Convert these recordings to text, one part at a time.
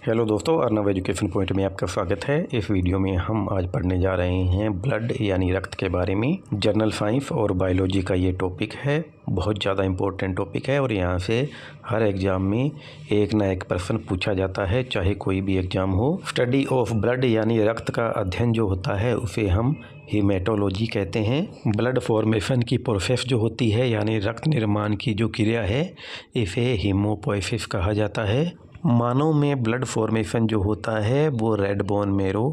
Hello दोस्तों, Arnav education point में आपका स्वागत है। इस वीडियो में हम आज पढ़ने जा रहे हैं ब्लड यानी रक्त के बारे में। जनरल साइंस और बायोलॉजी का ये टॉपिक है, बहुत ज़्यादा इम्पोर्टेंट टॉपिक है और यहाँ से हर एग्ज़ाम में एक ना एक प्रश्न पूछा जाता है, चाहे कोई भी एग्ज़ाम हो। स्टडी ऑफ ब्लड यानी रक्त का अध्ययन जो होता है उसे हम हीमेटोलॉजी कहते हैं। ब्लड फॉर्मेशन की प्रोसेस जो होती है यानी रक्त निर्माण की जो क्रिया है इसे हीमोपोइसिस कहा जाता है। मानव में ब्लड फॉर्मेशन जो होता है वो रेड बोन मेरो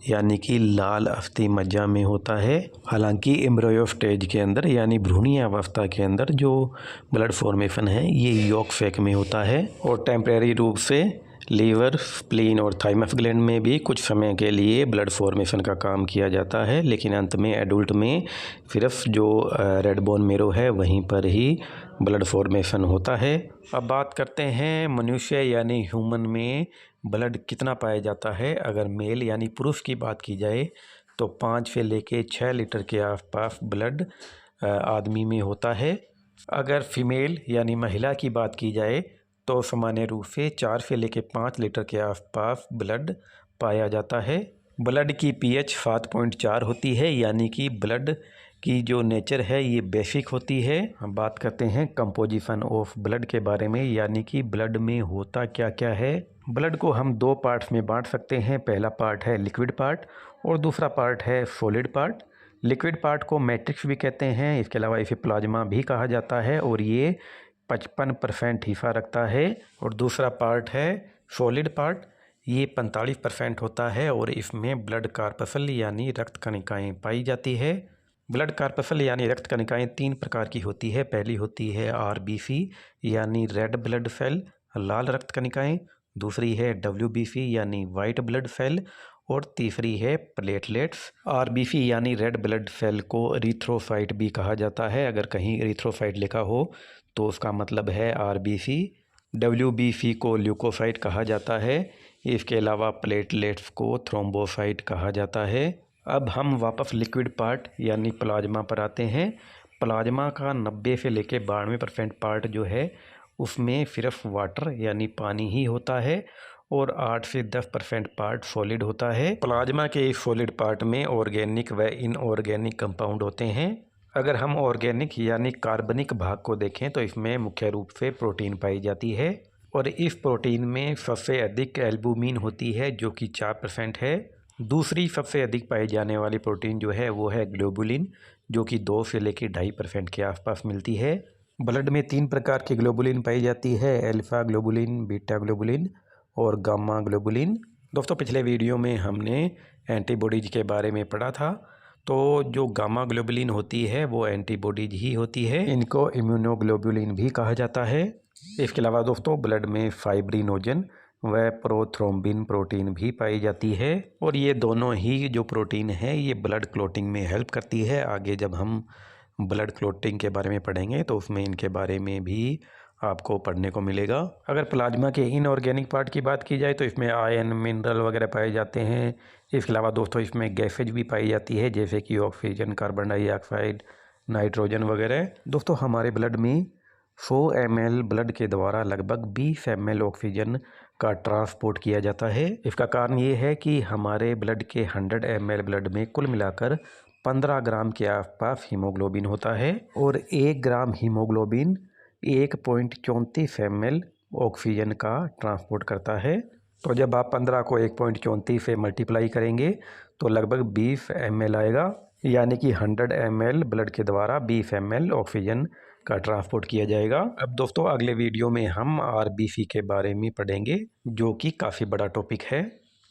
यानी कि लाल अस्थि मज्जा में होता है। हालांकि एम्ब्रियो स्टेज के अंदर यानी भ्रूणीय अवस्था के अंदर जो ब्लड फॉर्मेशन है ये यॉर्क सैक में होता है। और टेम्परेरी रूप से लीवर, स्प्लीन और थाइमस ग्लैंड में भी कुछ समय के लिए ब्लड फॉर्मेशन का काम किया जाता है, लेकिन अंत में एडल्ट में सिर्फ जो रेड बोन मेरो है वहीं पर ही ब्लड फॉर्मेशन होता है। अब बात करते हैं मनुष्य यानी ह्यूमन में ब्लड कितना पाया जाता है। अगर मेल यानी पुरुष की बात की जाए तो 5 से लेके 6 लीटर के आसपास ब्लड आदमी में होता है। अगर फीमेल यानी महिला की बात की जाए तो सामान्य रूप से 4 से लेके 5 लीटर के आसपास ब्लड पाया जाता है। ब्लड की पीएच 7.4 होती है, यानी कि ब्लड की जो नेचर है ये बेसिक होती है। हम बात करते हैं कंपोजिशन ऑफ ब्लड के बारे में, यानी कि ब्लड में होता क्या क्या है। ब्लड को हम 2 पार्ट्स में बांट सकते हैं। पहला पार्ट है लिक्विड पार्ट और दूसरा पार्ट है सॉलिड पार्ट। लिक्विड पार्ट को मैट्रिक्स भी कहते हैं, इसके अलावा इसे प्लाज्मा भी कहा जाता है और ये 55% हिस्सा रखता है। और दूसरा पार्ट है सॉलिड पार्ट, ये 45% होता है और इसमें ब्लड कार्पसल यानी रक्त कणिकाएँ पाई जाती है। ब्लड कार्पसल यानी रक्त कणिकाएँ 3 प्रकार की होती है। पहली होती है आरबीसी यानी रेड ब्लड सेल, लाल रक्त कणिकाएँ। दूसरी है डब्ल्यूबीसी यानी वाइट ब्लड सेल और तीसरी है प्लेटलेट्स। आरबीसी यानी रेड ब्लड सेल को एरिथ्रोसाइट भी कहा जाता है। अगर कहीं एरिथ्रोसाइट लिखा हो तो उसका मतलब है आरबीसी। डब्ल्यूबीसी को ल्यूकोसाइट कहा जाता है। इसके अलावा प्लेटलेट्स को थ्रोम्बोसाइट कहा जाता है। अब हम वापस लिक्विड पार्ट यानी प्लाज्मा पर आते हैं। प्लाज्मा का 90 से लेके 92% पार्ट जो है उसमें सिर्फ वाटर यानी पानी ही होता है और 8 से 10% पार्ट सॉलिड होता है। प्लाज्मा के इस सॉलिड पार्ट में ऑर्गेनिक व इनऑर्गेनिक कंपाउंड होते हैं। अगर हम ऑर्गेनिक यानी कार्बनिक भाग को देखें तो इसमें मुख्य रूप से प्रोटीन पाई जाती है और इस प्रोटीन में सबसे अधिक एल्बुमिन होती है जो कि 4% है। दूसरी सबसे अधिक पाई जाने वाली प्रोटीन जो है वो है ग्लोबुलिन, जो कि 2 से लेकर 2.5% के आसपास मिलती है। ब्लड में 3 प्रकार की ग्लोबुलिन पाई जाती है, अल्फा ग्लोबुलिन, बीटा ग्लोबुलिन और गामा ग्लोबुलिन। दोस्तों, पिछले वीडियो में हमने एंटीबॉडीज के बारे में पढ़ा था। तो जो गामा ग्लोबुलिन होती है वो एंटीबॉडीज ही होती है, इनको इम्यूनोग्लोबुलिन भी कहा जाता है। इसके अलावा दोस्तों ब्लड में फाइब्रिनोजन व प्रोथ्रोम्बिन प्रोटीन भी पाई जाती है और ये दोनों ही जो प्रोटीन है ये ब्लड क्लॉटिंग में हेल्प करती है। आगे जब हम ब्लड क्लॉटिंग के बारे में पढ़ेंगे तो उसमें इनके बारे में भी आपको पढ़ने को मिलेगा। अगर प्लाज्मा के इनऑर्गेनिक पार्ट की बात की जाए तो इसमें आयरन, मिनरल वगैरह पाए जाते हैं। इसके अलावा दोस्तों इसमें गैसेज भी पाई जाती है जैसे कि ऑक्सीजन, कार्बन डाइऑक्साइड, नाइट्रोजन वगैरह। दोस्तों, हमारे ब्लड में 100 ml ब्लड के द्वारा लगभग 20 ml ऑक्सीजन का ट्रांसपोर्ट किया जाता है। इसका कारण ये है कि हमारे ब्लड के 100 ml ब्लड में कुल मिलाकर 15 ग्राम के आसपास हीमोग्लोबिन होता है और 1 ग्राम हीमोग्लोबिन 1.34 ml ऑक्सीजन का ट्रांसपोर्ट करता है। तो जब आप 15 को 1.34 से मल्टीप्लाई करेंगे तो लगभग 20 ml आएगा, यानी कि 100 ml ब्लड के द्वारा 20 ml ऑक्सीजन का ट्रांसपोर्ट किया जाएगा। अब दोस्तों अगले वीडियो में हम आरबीसी के बारे में पढ़ेंगे जो कि काफ़ी बड़ा टॉपिक है।